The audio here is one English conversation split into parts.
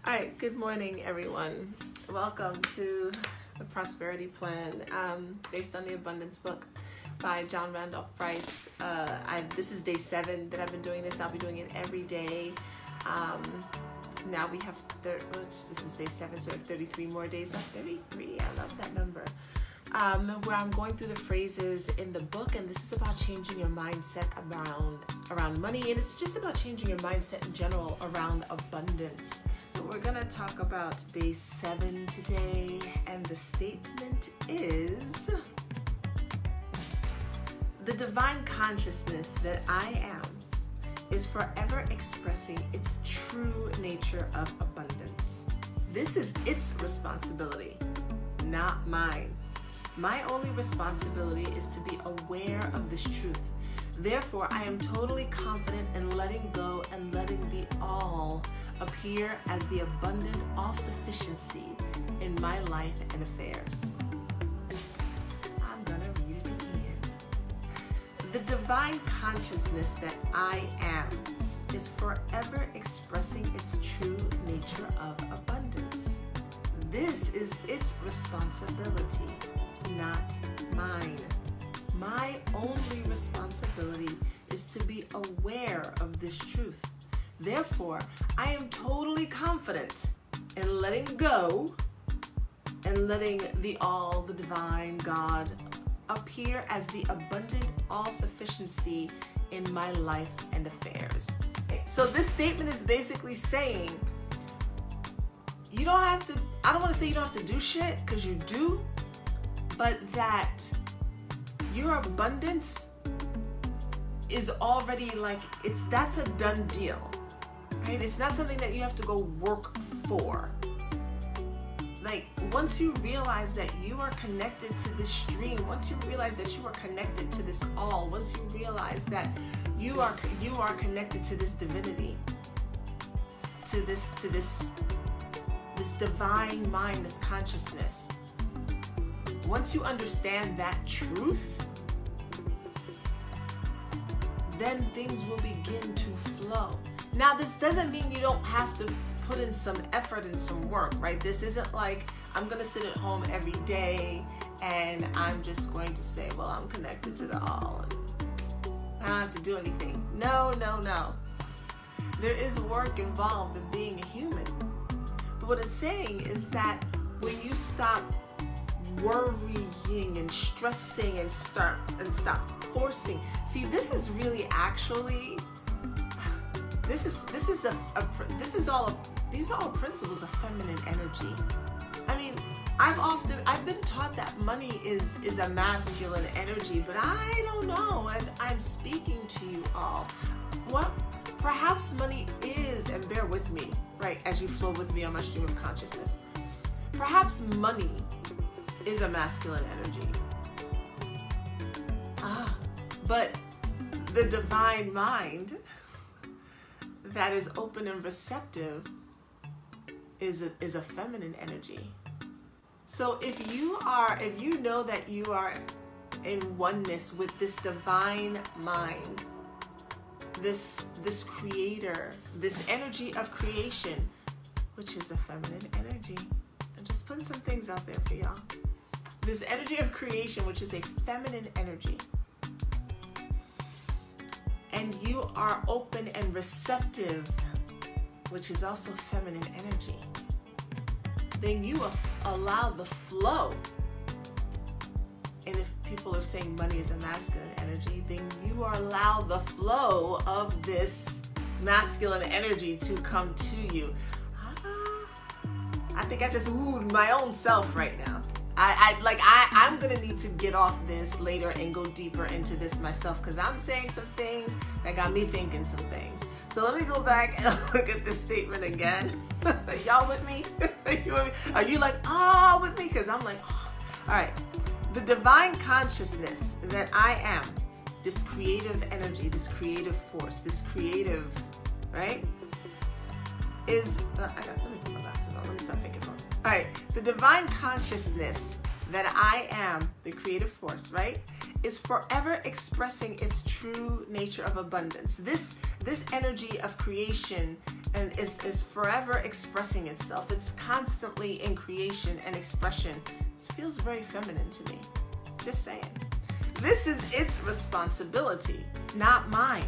All right, good morning, everyone. Welcome to the Prosperity Plan, based on the Abundance book by John Randolph Price. This is day 7 that I've been doing this. I'll be doing it every day. Now we have, this is day 7, so we have 33 more days left. 33, I love that number. Where I'm going through the phrases in the book, and this is about changing your mindset around money, and it's just about changing your mindset in general around abundance. So we're going to talk about day 7 today, and the statement is: the divine consciousness that I am is forever expressing its true nature of abundance. This is its responsibility, not mine. My only responsibility is to be aware of this truth. Therefore, I am totally confident in letting go and letting the all appear as the abundant all-sufficiency in my life and affairs. I'm gonna read it again. The divine consciousness that I am is forever expressing its true nature of abundance. This is its responsibility, not mine. My only responsibility is to be aware of this truth. Therefore, I am totally confident in letting go and letting the all, the divine God, appear as the abundant all-sufficiency in my life and affairs. So this statement is basically saying, you don't have to, I don't want to say you don't have to do shit, because you do, but that your abundance is already that's a done deal, right? It's not something that you have to go work for. Like, once you realize that you are connected to this stream, once you realize that you are connected to this all, once you realize that you are connected to this divinity, to this divine mind, this consciousness. Once you understand that truth, then things will begin to flow. Now, this doesn't mean you don't have to put in some effort and some work, right? This isn't like I'm going to sit at home every day and I'm just going to say, well, I'm connected to the all and I don't have to do anything. No. There is work involved in being a human. But what it's saying is that when you stop worrying and stressing and stop forcing. See, this is really actually, these are all principles of feminine energy. I mean, I've been taught that money is a masculine energy, but I don't know, as I'm speaking to you all, well, perhaps money is, and bear with me, right, as you flow with me on my stream of consciousness, perhaps money is a masculine energy. But the divine mind that is open and receptive is a feminine energy. So if you know that you are in oneness with this divine mind, this creator, this energy of creation, which is a feminine energy. I'm just putting some things out there for y'all. This energy of creation, which is a feminine energy, and you are open and receptive, which is also feminine energy, then you allow the flow. And if people are saying money is a masculine energy, then you allow the flow of this masculine energy to come to you. I think I just wooed my own self right now. I'm gonna need to get off this later and go deeper into this myself, because I'm saying some things that got me thinking some things. So let me go back and look at this statement again. Y'all with me? Are you like, oh, with me? Because I'm like, oh. All right. The divine consciousness that I am, this creative energy, this creative force, this creative, right, is, let me put my glasses on. Let me stop thinking for a minute. All right, the divine consciousness that I am, the creative force, right, is forever expressing its true nature of abundance. This energy of creation and is forever expressing itself. It's constantly in creation and expression. It feels very feminine to me. Just saying. This is its responsibility, not mine.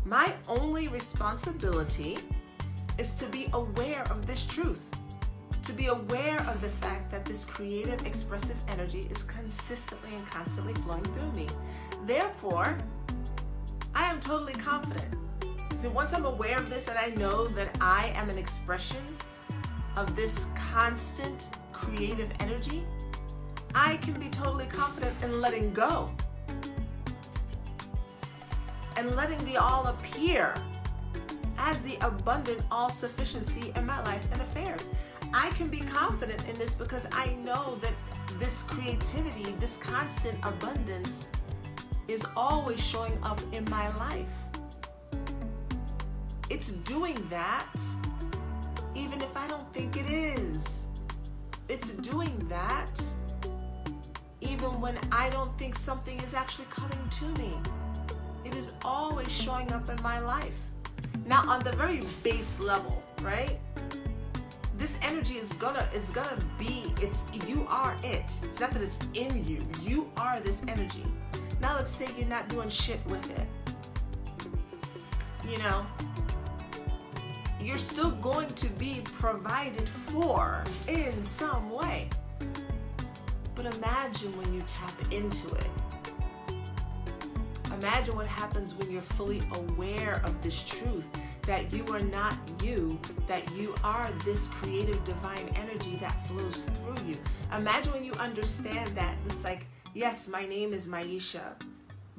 My only responsibility is to be aware of this truth, to be aware of the fact that this creative, expressive energy is consistently and constantly flowing through me. Therefore, I am totally confident. So once I'm aware of this and I know that I am an expression of this constant creative energy, I can be totally confident in letting go and letting the all appear as the abundant all-sufficiency in my life and affairs. I can be confident in this because I know that this creativity, this constant abundance is always showing up in my life. It's doing that even if I don't think it is. It's doing that even when I don't think something is actually coming to me. It is always showing up in my life. Now, on the very base level, right? This energy is gonna be, you are it. It's not that it's in you. You are this energy. Now let's say you're not doing shit with it. You know, you're still going to be provided for in some way. But imagine when you tap into it. Imagine what happens when you're fully aware of this truth, that you are not you, that you are this creative divine energy that flows through you. Imagine when you understand that. It's like, yes, my name is Maisha,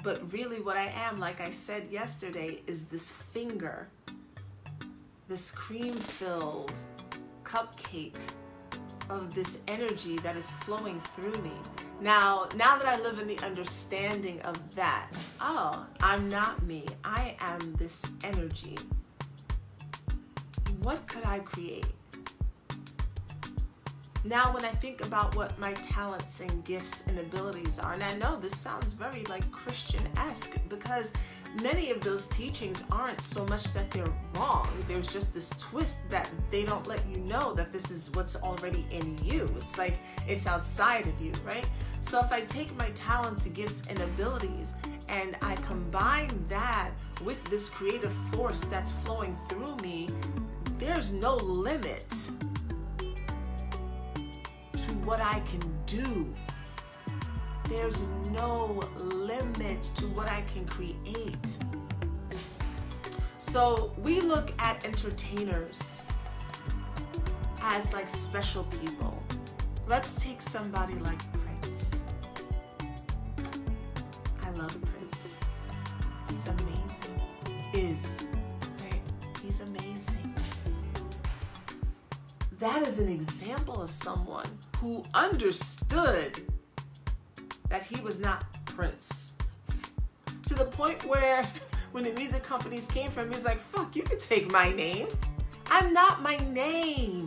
but really what I am, like I said yesterday, is this finger, this cream-filled cupcake of this energy that is flowing through me. Now that I live in the understanding of that, oh, I'm not me, I am this energy. What could I create? Now when I think about what my talents and gifts and abilities are, and I know this sounds very like Christian-esque because many of those teachings aren't so much that they're wrong. There's just this twist that they don't let you know that this is what's already in you. It's like it's outside of you, right? So if I take my talents, gifts, and abilities and I combine that with this creative force that's flowing through me, there's no limit to what I can do. There's no limit to what I can create. So we look at entertainers as like special people. Let's take somebody like Prince. I love Prince. He's amazing. Right? He's amazing. That is an example of someone who understood that he was not Prince. To the point where when the music companies came from him, he was like, fuck, you can take my name. I'm not my name.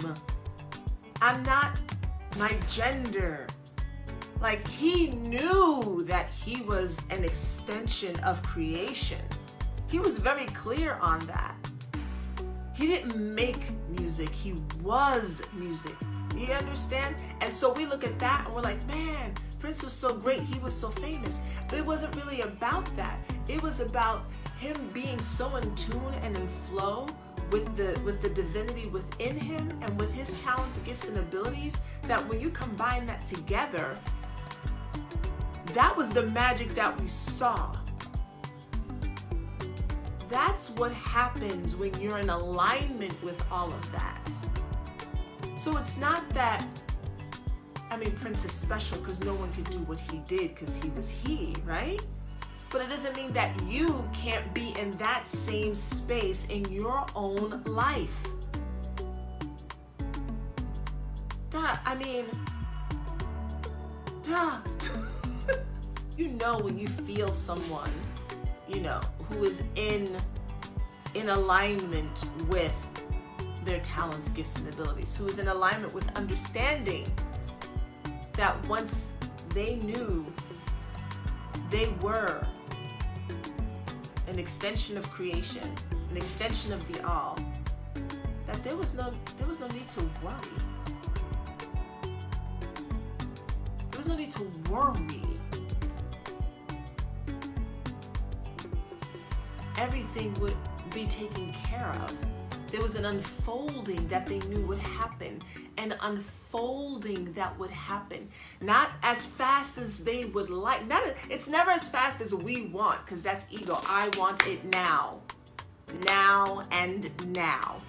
I'm not my gender. Like, he knew that he was an extension of creation. He was very clear on that. He didn't make music, he was music. You understand? And so we look at that and we're like, man, Prince was so great, he was so famous. But it wasn't really about that. It was about him being so in tune and in flow with the divinity within him and with his talents, gifts, and abilities, that when you combine that together, that was the magic that we saw. That's what happens when you're in alignment with all of that. So it's not that, I mean, Prince is special because no one could do what he did because he was he, right? But it doesn't mean that you can't be in that same space in your own life. Duh, I mean, duh. You know when you feel someone, you know, who is in alignment with their talents, gifts, and abilities, who is in alignment with understanding that once they knew they were an extension of creation, an extension of the all, that there was no need to worry. There was no need to worry. Everything would be taken care of. There was an unfolding that they knew would happen. An unfolding that would happen. Not as fast as they would like. It's never as fast as we want, because that's ego. I want it now. Now and now.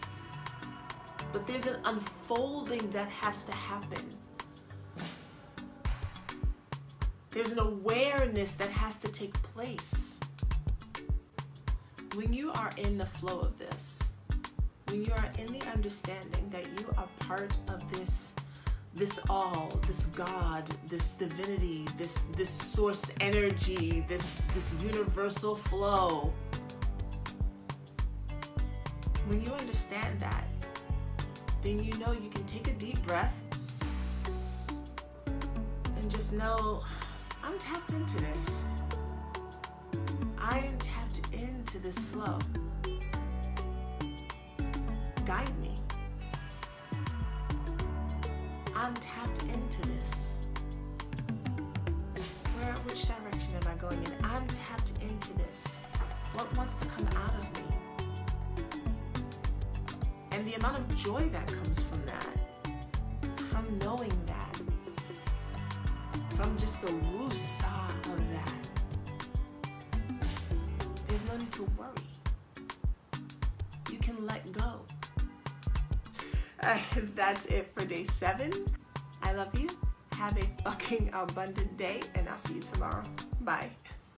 But there's an unfolding that has to happen. There's an awareness that has to take place. When you are in the flow of this, when you are in the understanding that you are part of this all, this God, this divinity, this source energy, this universal flow, when you understand that, then you know you can take a deep breath and just know, I'm tapped into this. I am tapped into this flow. Guide me. I'm tapped into this. Which direction am I going in? I'm tapped into this. What wants to come out of me? And the amount of joy that comes from that, from knowing that, from just the woo-saw of that, there's no need to worry. You can let go. That's it for day 7. I love you. Have a fucking abundant day, and I'll see you tomorrow. Bye.